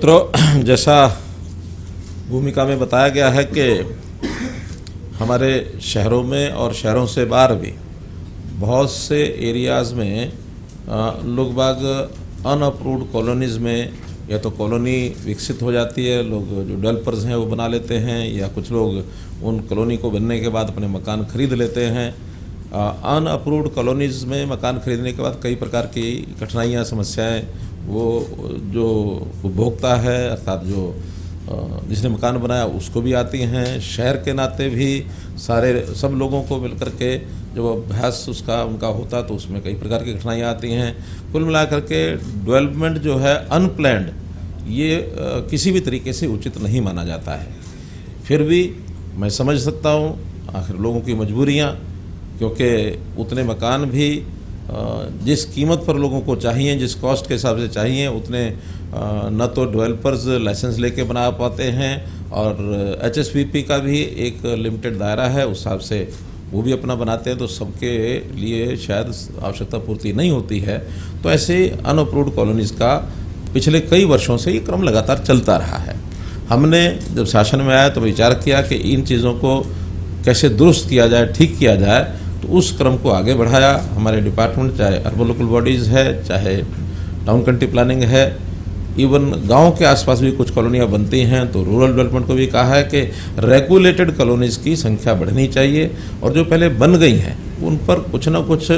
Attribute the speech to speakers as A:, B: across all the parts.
A: मित्रों, जैसा भूमिका में बताया गया है कि हमारे शहरों में और शहरों से बाहर भी बहुत से एरियाज़ में लोग बाग अनअप्रूव्ड कॉलोनीज़ में या तो कॉलोनी विकसित हो जाती है, लोग जो डेवलपर्स हैं वो बना लेते हैं, या कुछ लोग उन कॉलोनी को बनने के बाद अपने मकान खरीद लेते हैं। अनअप्रूव्ड कॉलोनीज़ में मकान खरीदने के बाद कई प्रकार की कठिनाइयाँ, समस्याएं वो जो उपभोक्ता है अर्थात जो जिसने मकान बनाया उसको भी आती हैं। शहर के नाते भी सब लोगों को मिलकर के जब अभ्यास उनका होता तो उसमें कई प्रकार की कठिनाइयाँ आती हैं। कुल मिलाकर के डेवलपमेंट जो है अनप्लैन्ड, ये किसी भी तरीके से उचित नहीं माना जाता है। फिर भी मैं समझ सकता हूँ आखिर लोगों की मजबूरियाँ, क्योंकि उतने मकान भी जिस कीमत पर लोगों को चाहिए, जिस कॉस्ट के हिसाब से चाहिए, उतने न तो डेवलपर्स लाइसेंस लेके बना पाते हैं, और एचएसपीपी का भी एक लिमिटेड दायरा है, उस हिसाब से वो भी अपना बनाते हैं, तो सबके लिए शायद आवश्यकता पूर्ति नहीं होती है। तो ऐसे अनअप्रूव्ड कॉलोनीज़ का पिछले कई वर्षों से ये क्रम लगातार चलता रहा है। हमने जब शासन में आया तो विचार किया कि इन चीज़ों को कैसे दुरुस्त किया जाए, ठीक किया जाए, तो उस क्रम को आगे बढ़ाया। हमारे डिपार्टमेंट, चाहे अर्बन लोकल बॉडीज़ है, चाहे टाउन कंट्री प्लानिंग है, इवन गांव के आसपास भी कुछ कॉलोनियाँ बनती हैं, तो रूरल डेवलपमेंट को भी कहा है कि रेगुलेटेड कॉलोनीज़ की संख्या बढ़नी चाहिए, और जो पहले बन गई हैं उन पर कुछ ना कुछ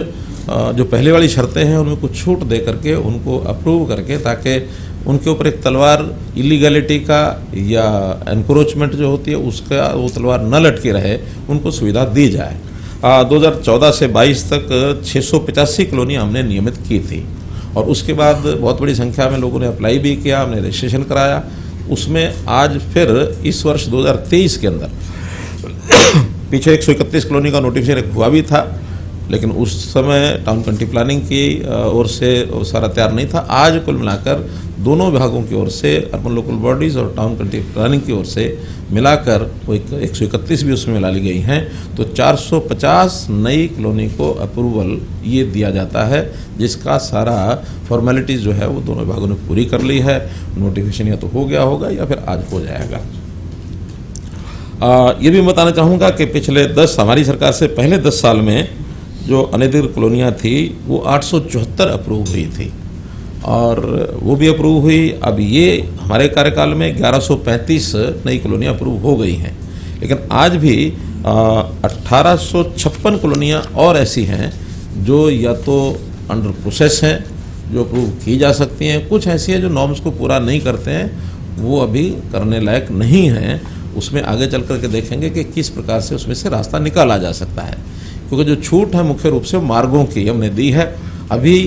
A: जो पहले वाली शर्तें हैं उनमें कुछ छूट दे करके उनको अप्रूव करके, ताकि उनके ऊपर एक तलवार इलीगैलिटी का या एनक्रोचमेंट जो होती है उसका वो तलवार न लटके रहे, उनको सुविधा दी जाए। 2014 से 22 तक 685 कॉलोनी हमने नियमित की थी, और उसके बाद बहुत बड़ी संख्या में लोगों ने अप्लाई भी किया, हमने रजिस्ट्रेशन कराया। उसमें आज फिर इस वर्ष 2023 के अंदर पीछे 131 कॉलोनी का नोटिफिकेशन हुआ भी था, लेकिन उस समय टाउन कंट्री प्लानिंग की ओर से सारा तैयार नहीं था। आज कुल मिलाकर दोनों विभागों की ओर से, अर्बन लोकल बॉडीज़ और टाउन कंट्री प्लानिंग की ओर से मिलाकर वो 131 भी उसमें मिला ली गई हैं, तो 450 नई कॉलोनी को अप्रूवल ये दिया जाता है, जिसका सारा फॉर्मेलिटीज़ जो है वो दोनों विभागों ने पूरी कर ली है। नोटिफिकेशन या तो हो गया होगा या फिर आज हो जाएगा। ये भी बताना चाहूँगा कि पिछले हमारी सरकार से पहले 10 साल में जो अनधिकृत कॉलोनियाँ थी वो 874 अप्रूव हुई थी, और वो भी अप्रूव हुई। अब ये हमारे कार्यकाल में 1135 नई कॉलोनियाँ अप्रूव हो गई हैं, लेकिन आज भी 1856 कॉलोनियाँ और ऐसी हैं जो या तो अंडर प्रोसेस हैं, जो अप्रूव की जा सकती हैं, कुछ ऐसी हैं जो नॉर्म्स को पूरा नहीं करते हैं, वो अभी करने लायक नहीं हैं। उसमें आगे चल कर के देखेंगे कि किस प्रकार से उसमें से रास्ता निकाला जा सकता है, क्योंकि जो छूट है मुख्य रूप से मार्गों की हमने दी है। अभी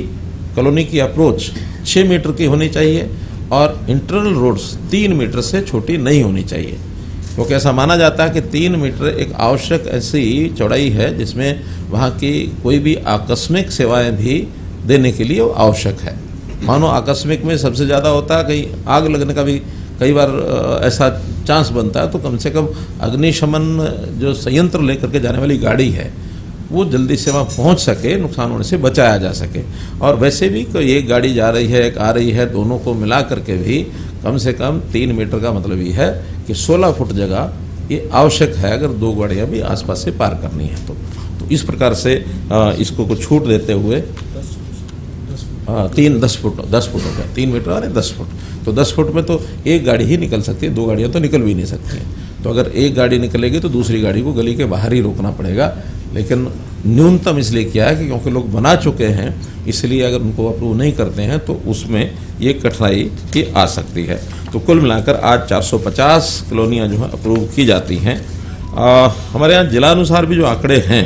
A: कॉलोनी की अप्रोच 6 मीटर की होनी चाहिए, और इंटरनल रोड्स 3 मीटर से छोटी नहीं होनी चाहिए, क्योंकि ऐसा माना जाता है कि 3 मीटर एक आवश्यक ऐसी चौड़ाई है जिसमें वहाँ की कोई भी आकस्मिक सेवाएं भी देने के लिए वो आवश्यक है। मानो आकस्मिक में सबसे ज़्यादा होता है, कहीं आग लगने का भी कई बार ऐसा चांस बनता है, तो कम से कम अग्निशमन जो संयंत्र लेकर के जाने वाली गाड़ी है वो जल्दी से वहाँ पहुँच सके, नुकसान होने से बचाया जा सके। और वैसे भी कोई एक गाड़ी जा रही है, एक आ रही है, दोनों को मिला करके भी कम से कम 3 मीटर का मतलब ये है कि 16 फुट जगह ये आवश्यक है, अगर 2 गाड़ियाँ भी आसपास से पार करनी है तो इस प्रकार से इसको कुछ छूट देते हुए 10 फुट हो गया, 3 मीटर और 10 फुट, तो 10 फुट में तो एक गाड़ी ही निकल सकती है, 2 गाड़ियाँ तो निकल भी नहीं सकती हैं। तो अगर एक गाड़ी निकलेगी तो दूसरी गाड़ी को गली के बाहर ही रोकना पड़ेगा, लेकिन न्यूनतम इसलिए किया है कि क्योंकि लोग बना चुके हैं, इसलिए अगर उनको अप्रूव नहीं करते हैं तो उसमें ये कठिनाई की आ सकती है। तो कुल मिलाकर आज 450 कॉलोनियाँ जो हैं अप्रूव की जाती हैं। हमारे यहाँ जिलानुसार भी जो आंकड़े हैं,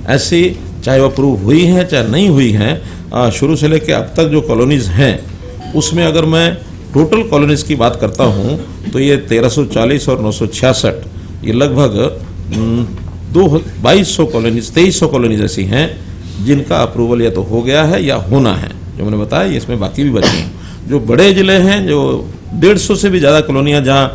A: ऐसी चाहे वो अप्रूव हुई हैं चाहे नहीं हुई हैं, शुरू से लेकर अब तक जो कॉलोनीज़ हैं उसमें अगर मैं टोटल कॉलोनीज़ की बात करता हूँ तो ये 1340 और 966, ये लगभग 2200 कॉलोनीज 2300 कॉलोनीज ऐसी हैं जिनका अप्रूवल या तो हो गया है या होना है। जो मैंने बताया इसमें बाकी भी बची हैं। जो बड़े ज़िले हैं, जो 150 से भी ज़्यादा कॉलोनियाँ जहाँ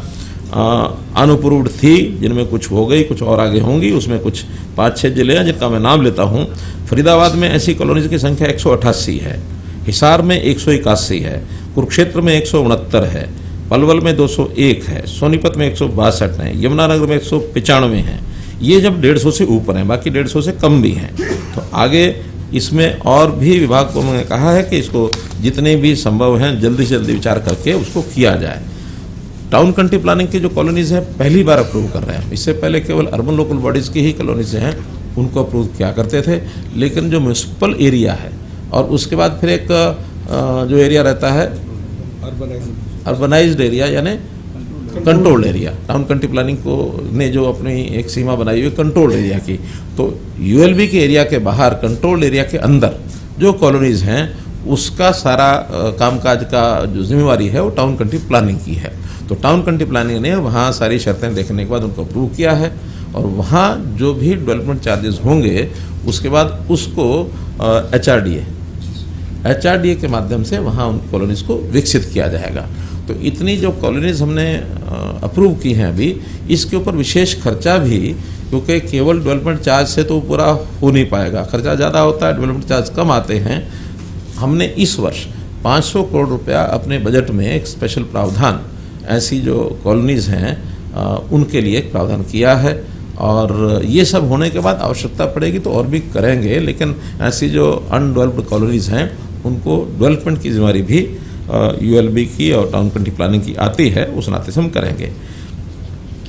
A: अनअप्रूव्ड थी, जिनमें कुछ हो गई, कुछ और आगे होंगी, उसमें कुछ 5-6 ज़िले हैं जिनका मैं नाम लेता हूँ। फरीदाबाद में ऐसी कॉलोनीज की संख्या 188 है, हिसार में 181 है, कुरुक्षेत्र में 169 है, पलवल में 201 है, सोनीपत में 162 है, यमुनानगर में 195 है। ये जब 150 से ऊपर हैं, बाकी 150 से कम भी हैं। तो आगे इसमें और भी विभाग को मैंने कहा है कि इसको जितने भी संभव हैं जल्दी से जल्दी विचार करके उसको किया जाए। टाउन कंट्री प्लानिंग की जो कॉलोनीज हैं पहली बार अप्रूव कर रहे हैं। इससे पहले केवल अर्बन लोकल बॉडीज़ की ही कॉलोनीज हैं, उनको अप्रूव किया करते थे। लेकिन जो म्यूनसिपल एरिया है और उसके बाद फिर एक जो एरिया रहता है अर्बनाइज्ड एरिया यानी controlled area, town country planning को ने जो अपनी एक सीमा बनाई हुई कंट्रोल्ड एरिया की, तो यूएलबी के एरिया के बाहर कंट्रोल्ड एरिया के अंदर जो कॉलोनीज हैं उसका सारा कामकाज का जो जिम्मेवारी है वो टाउन कंट्री प्लानिंग की है। तो टाउन कंट्री प्लानिंग ने वहाँ सारी शर्तें देखने के बाद उनको अप्रूव किया है और वहाँ जो भी डेवलपमेंट चार्जेस होंगे उसके बाद उसको एचआरडीए के माध्यम से वहाँ उन कॉलोनीज को विकसित किया जाएगा। तो इतनी जो कॉलोनीज हमने अप्रूव की हैं अभी, इसके ऊपर विशेष खर्चा भी, क्योंकि केवल डेवलपमेंट चार्ज से तो पूरा हो नहीं पाएगा, खर्चा ज़्यादा होता है, डेवलपमेंट चार्ज कम आते हैं। हमने इस वर्ष 500 करोड़ रुपया अपने बजट में एक स्पेशल प्रावधान ऐसी जो कॉलोनीज हैं उनके लिए एक प्रावधान किया है। और ये सब होने के बाद आवश्यकता पड़ेगी तो और भी करेंगे, लेकिन ऐसी जो अनडेवलप्ड कॉलोनीज हैं उनको डेवलपमेंट की जिम्मेदारी भी यूएलबी की और टाउन कंट्री प्लानिंग की आती है, उस नाते से हम करेंगे।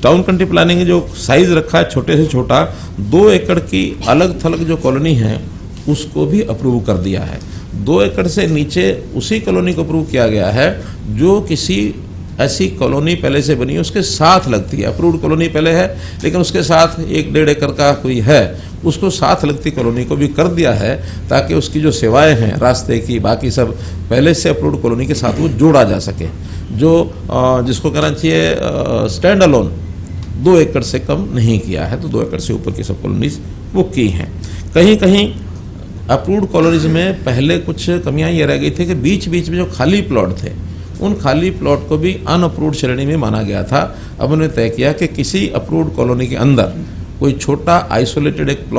A: टाउन कंट्री प्लानिंग जो साइज रखा है छोटे से छोटा, 2 एकड़ की अलग थलग जो कॉलोनी है उसको भी अप्रूव कर दिया है। 2 एकड़ से नीचे उसी कॉलोनी को अप्रूव किया गया है जो किसी ऐसी कॉलोनी पहले से बनी है उसके साथ लगती है। अप्रूव्ड कॉलोनी पहले है लेकिन उसके साथ 1-1.5 एकड़ का कोई है, उसको साथ लगती कॉलोनी को भी कर दिया है ताकि उसकी जो सेवाएं हैं रास्ते की बाकी सब पहले से अप्रूव्ड कॉलोनी के साथ वो जोड़ा जा सके। जो जिसको कहना चाहिए स्टैंड अलोन 2 एकड़ से कम नहीं किया है, तो 2 एकड़ से ऊपर की सब कॉलोनीज वो की हैं। कहीं कहीं अप्रूव्ड कॉलोनीज में पहले कुछ कमियां ये रह गई थी कि बीच बीच में जो खाली प्लॉट थे उन खाली प्लॉट को भी अनअप्रूव्ड श्रेणी में माना गया था। अब उन्होंने तय किया कि किसी अप्रूव्ड कॉलोनी के अंदर कोई छोटा आइसोलेटेड एक प्लॉट